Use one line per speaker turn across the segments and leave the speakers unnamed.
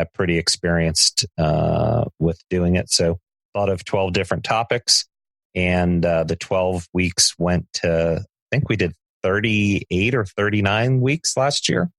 pretty experienced with doing it. So thought of 12 different topics, and the 12 weeks went to, I think we did 38 or 39 weeks last year.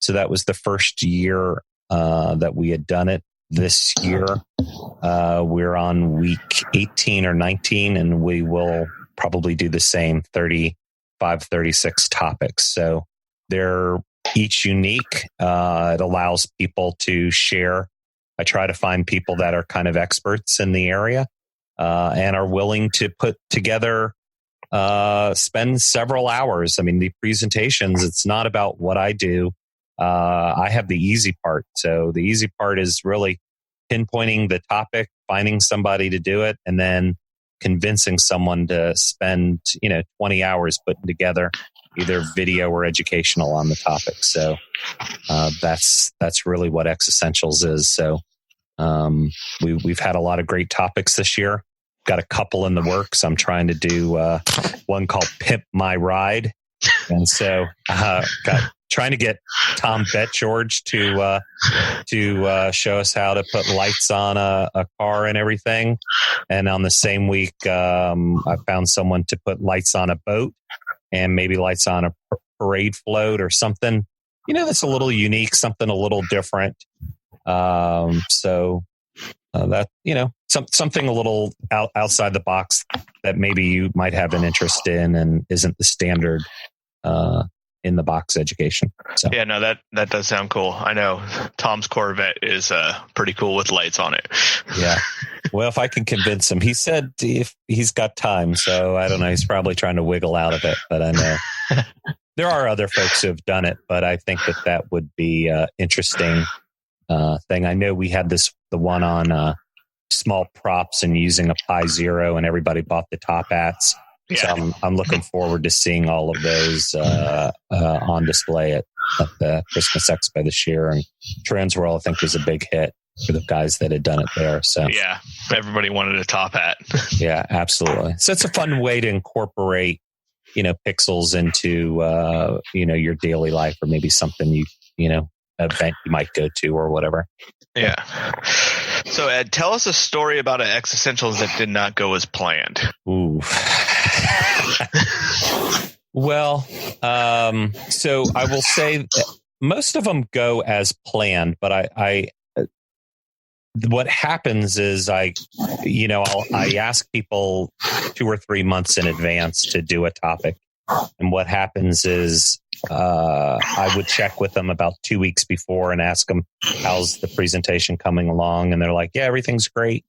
So that was the first year that we had done it. This year, we're on week 18 or 19, and we will probably do the same 35, 36 topics. So they're each unique. It allows people to share. I try to find people that are kind of experts in the area and are willing to put together, spend several hours. I mean, the presentations, it's not about what I do. I have the easy part. So the easy part is really pinpointing the topic, finding somebody to do it, and then convincing someone to spend, 20 hours putting together either video or educational on the topic. So that's really what xEssentials is. So we've had a lot of great topics this year. Got a couple in the works. I'm trying to do one called Pimp My Ride. And so trying to get Tom Betgeorge to show us how to put lights on a car and everything. And on the same week, I found someone to put lights on a boat and maybe lights on a parade float or something, that's a little unique, something a little different. So that, something a little outside the box that maybe you might have an interest in and isn't the standard in the box education. So
yeah, no, that does sound cool. I know Tom's Corvette is pretty cool with lights on it.
Yeah. Well, if I can convince him, he said if he's got time. So I don't know. He's probably trying to wiggle out of it, but I know there are other folks who have done it, but I think that would be interesting thing. I know we had the one on small props and using a Pi Zero, and everybody bought the top hats. Yeah. So I'm looking forward to seeing all of those on display at the Christmas Expo this year. And Transworld, I think, was a big hit for the guys that had done it there. So
yeah, everybody wanted a top hat.
Yeah, absolutely. So it's a fun way to incorporate, pixels into your daily life, or maybe something event you might go to or whatever.
Yeah. So Ed, tell us a story about an xEssentials that did not go as planned.
Ooh. Well, so I will say most of them go as planned, but I what happens is I ask people 2 or 3 months in advance to do a topic. And what happens is I would check with them about 2 weeks before and ask them, how's the presentation coming along? And they're like, yeah, everything's great.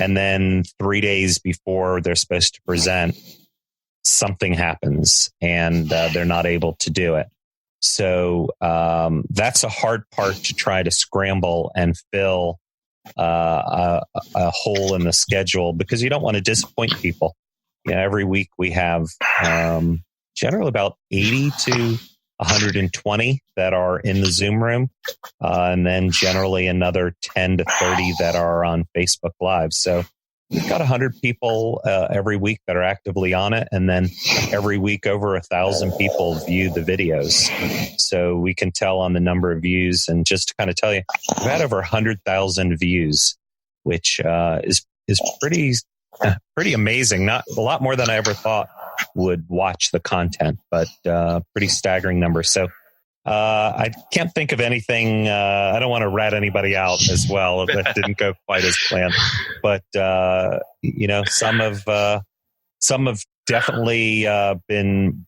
And then 3 days before they're supposed to present, something happens and they're not able to do it. So that's a hard part, to try to scramble and fill a hole in the schedule, because you don't want to disappoint people. Every week we have generally about 80 to 120 that are in the Zoom room, and then generally another 10 to 30 that are on Facebook Live. So we've got 100 people every week that are actively on it, and then every week over 1,000 people view the videos. So we can tell on the number of views, and just to kind of tell you, we've had over 100,000 views, which is pretty amazing. Not a lot more than I ever thought would watch the content, but pretty staggering numbers. So I can't think of anything. I don't want to rat anybody out as well. That didn't go quite as planned, but some have definitely been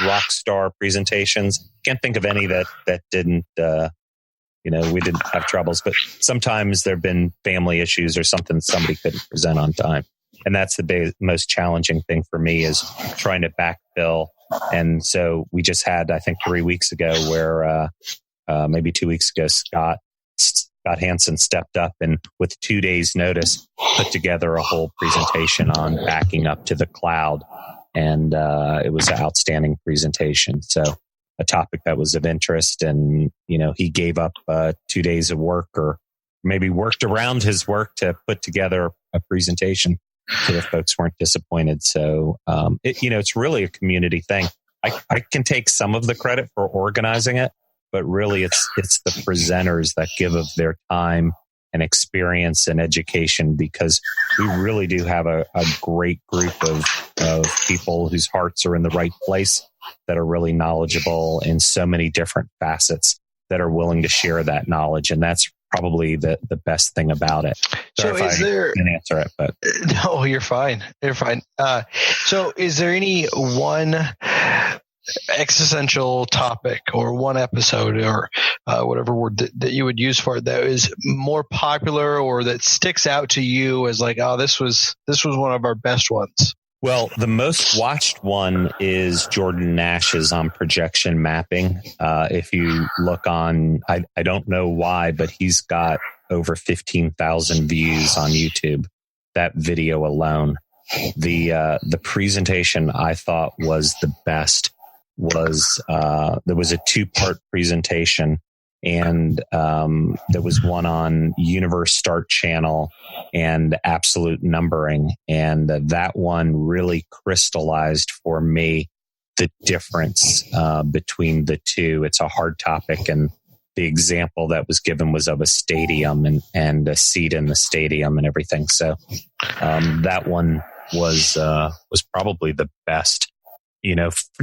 rock star presentations. Can't think of any that didn't. We didn't have troubles, but sometimes there've been family issues or something. Somebody couldn't present on time. And that's the most challenging thing for me, is trying to backfill. And so we just had, I think 3 weeks ago, where maybe 2 weeks ago, Scott Hansen stepped up and with 2 days notice put together a whole presentation on backing up to the cloud. And it was an outstanding presentation. So a topic that was of interest, and, he gave up 2 days of work, or maybe worked around his work to put together a presentation so the folks weren't disappointed. So, it's really a community thing. I can take some of the credit for organizing it, but really it's the presenters that give of their time and experience and education, because we really do have a great group of people whose hearts are in the right place, that are really knowledgeable in so many different facets, that are willing to share that knowledge. And that's probably the best thing about it.
So is there...
I can answer it, but
no, you're fine. You're fine. So is there any one existential topic or one episode or whatever word that you would use for it that is more popular or that sticks out to you as like, oh, this was one of our best ones?
Well, the most watched one is Jordan Nash's on projection mapping. If you look on, I don't know why, but he's got over 15,000 views on YouTube. That video alone. The presentation I thought was the best was there was a 2-part presentation, and there was one on universe start channel and absolute numbering, and that one really crystallized for me the difference between the two. It's a hard topic, and the example that was given was of a stadium and a seat in the stadium and everything. So that one was probably the best,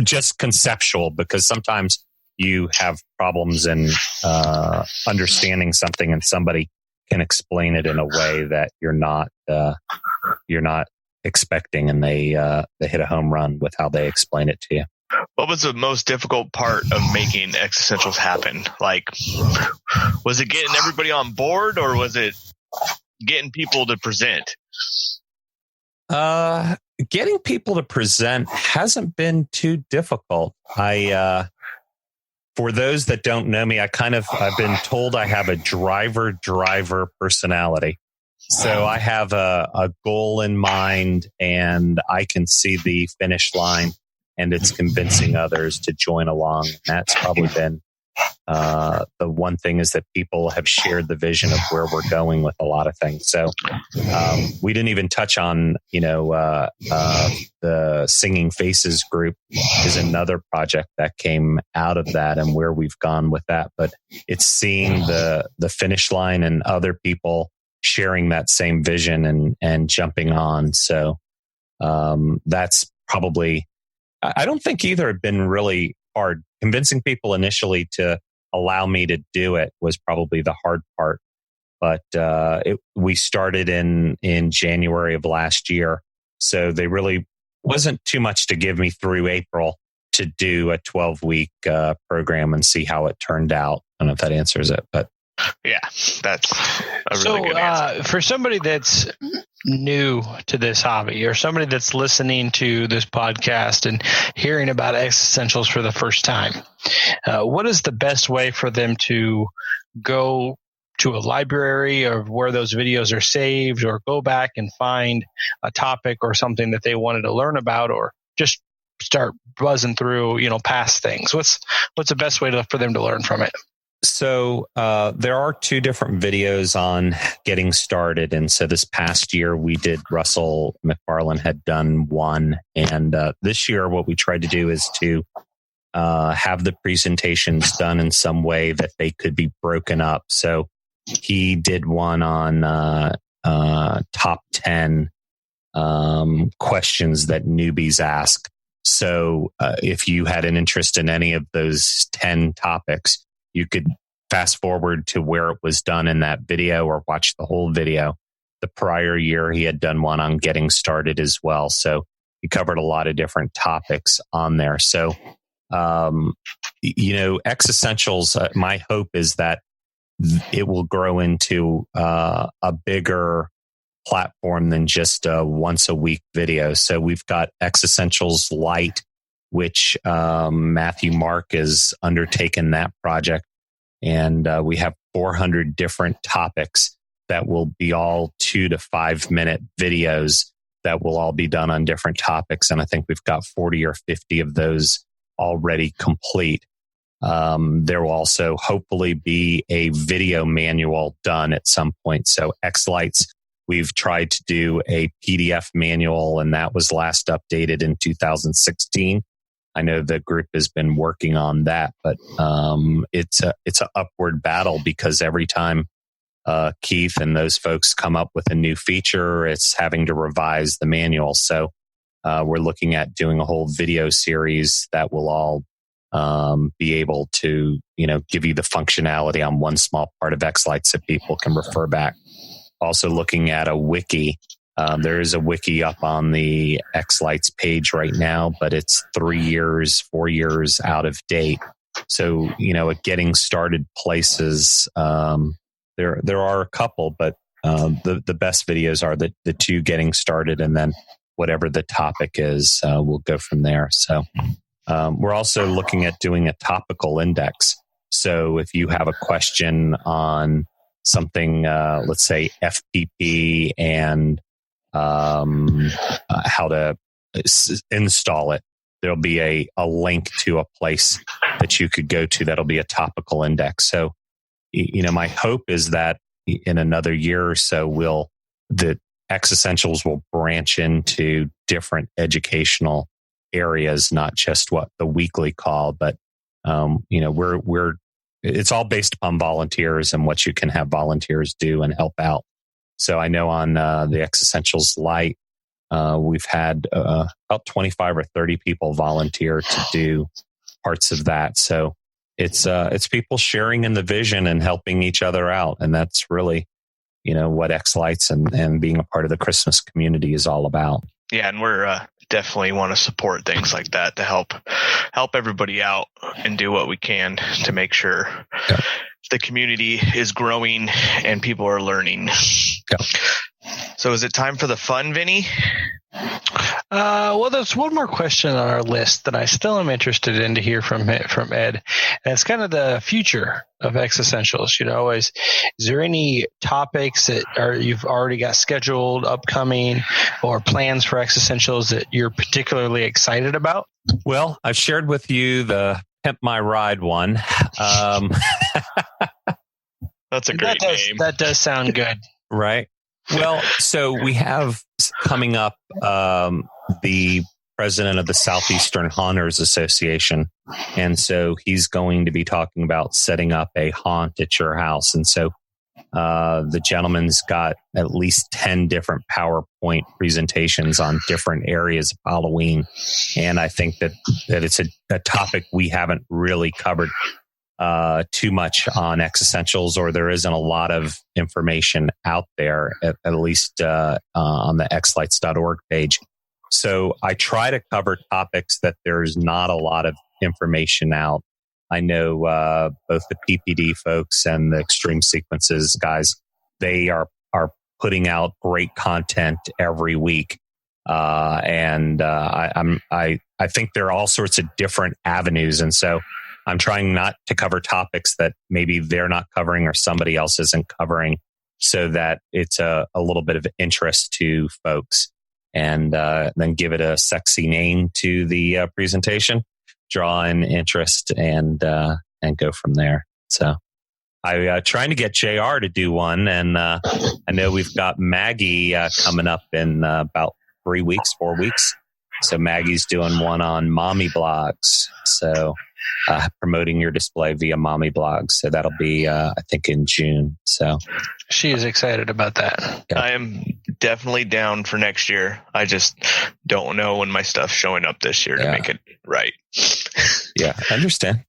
just conceptual, because sometimes you have problems in understanding something, and somebody can explain it in a way that you're not expecting, and they hit a home run with how they explain it to you.
What was the most difficult part of making xEssentials happen? Like, was it getting everybody on board, or was it getting people to present?
Getting people to present hasn't been too difficult. For those that don't know me, I've been told I have a driver personality. So I have a goal in mind, and I can see the finish line, and it's convincing others to join along. And that's probably been the one thing, is that people have shared the vision of where we're going with a lot of things. So we didn't even touch on, the Singing Faces group is another project that came out of that, and where we've gone with that. But it's seeing the finish line and other people sharing that same vision and jumping on. So that's probably, I don't think either have been really hard. Convincing people initially to allow me to do it was probably the hard part. But we started in January of last year. So they really wasn't too much to give me through April to do a 12-week program and see how it turned out. I don't know if that answers it, but
yeah, that's a really good answer.
For somebody that's new to this hobby, or somebody that's listening to this podcast and hearing about xEssentials for the first time, what is the best way for them to go to a library of where those videos are saved, or go back and find a topic or something that they wanted to learn about, or just start buzzing through, past things? What's the best way for them to learn from it?
So there are 2 different videos on getting started. And so this past year we did, Russell McFarlane had done one. And this year what we tried to do is to have the presentations done in some way that they could be broken up. So he did one on top 10 questions that newbies ask. So if you had an interest in any of those 10 topics, you could fast forward to where it was done in that video, or watch the whole video. The prior year, he had done one on getting started as well. So he covered a lot of different topics on there. So, xEssentials, my hope is that it will grow into a bigger platform than just a once a week video. So we've got xEssentials Lite, which Matthew Mark has undertaken that project. And we have 400 different topics that will be all 2 to 5 minute videos that will all be done on different topics. And I think we've got 40 or 50 of those already complete. There will also hopefully be a video manual done at some point. So xLights, we've tried to do a PDF manual, and that was last updated in 2016. I know the group has been working on that, but it's an upward battle because every time Keith and those folks come up with a new feature, it's having to revise the manual. So we're looking at doing a whole video series that will all be able to, give you the functionality on one small part of xLights that people can refer back. Also looking at a wiki. There is a wiki up on the xLights page right now, but it's 3 years, 4 years out of date. So, at getting started places, there are a couple, but the best videos are the two getting started, and then whatever the topic is, we'll go from there. So we're also looking at doing a topical index. So if you have a question on something, let's say FPP and how to install it, there'll be a link to a place that you could go to that'll be a topical index. So, my hope is that in another year or so, the xEssentials will branch into different educational areas, not just what the weekly call, but it's all based upon volunteers and what you can have volunteers do and help out. So I know on the xEssentials Lite, we've had about 25 or 30 people volunteer to do parts of that. So it's people sharing in the vision and helping each other out, and that's really what xLights and being a part of the Christmas community is all about.
Yeah, and we're definitely want to support things like that to help everybody out and do what we can to make sure the community is growing and people are learning.
Yeah.
So is it time for the fun, Vinny?
Well, there's one more question on our list that I still am interested in to hear from Ed, and it's kind of the future of xEssentials. Is there any topics that you've already got scheduled, upcoming, or plans for xEssentials that you're particularly excited about?
Well, I've shared with you the Pimp My Ride one.
That's a great name.
That does sound good.
Right. Well, so we have coming up the president of the Southeastern Haunters Association. And so he's going to be talking about setting up a haunt at your house. And so the gentleman's got at least 10 different PowerPoint presentations on different areas of Halloween. And I think that it's a topic we haven't really covered too much on xEssentials, or there isn't a lot of information out there, at least on the xlights.org page. So I try to cover topics that there's not a lot of information out. I know both the PPD folks and the Extreme Sequences guys, they are putting out great content every week. And I think there are all sorts of different avenues. And so I'm trying not to cover topics that maybe they're not covering or somebody else isn't covering, so that it's a little bit of interest to folks, and then give it a sexy name to the presentation, draw in interest, and go from there. So I'm trying to get JR to do one, and I know we've got Maggie coming up in about 4 weeks. So Maggie's doing one on mommy blogs. So promoting your display via mommy blogs. So that'll be, I think, in June. So
she is excited about that.
Yeah. I am definitely down for next year. I just don't know when my stuff's showing up this year to make it right.
Yeah, understand.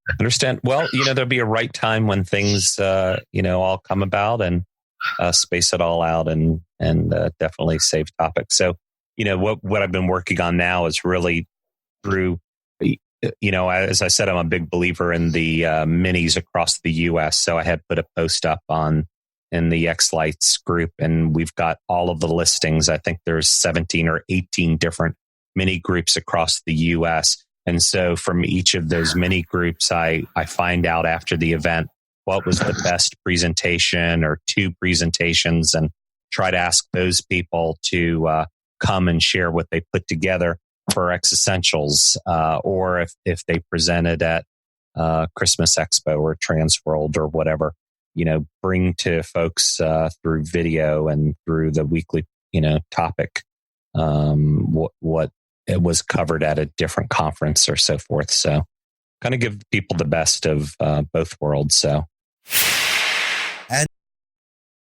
Well, there'll be a right time when things, all come about, and space it all out, and definitely save topics. So, what I've been working on now is really through, as I said, I'm a big believer in the minis across the U.S. So I had put a post up in the xLights group, and we've got all of the listings. I think there's 17 or 18 different mini groups across the U.S. And so from each of those mini groups, I find out after the event what was the best presentation or two presentations, and try to ask those people to come and share what they put together for xEssentials, or if they presented at Christmas Expo or Transworld or whatever, bring to folks through video and through the weekly, topic, what it was covered at a different conference or so forth. So kind of give people the best of both worlds. So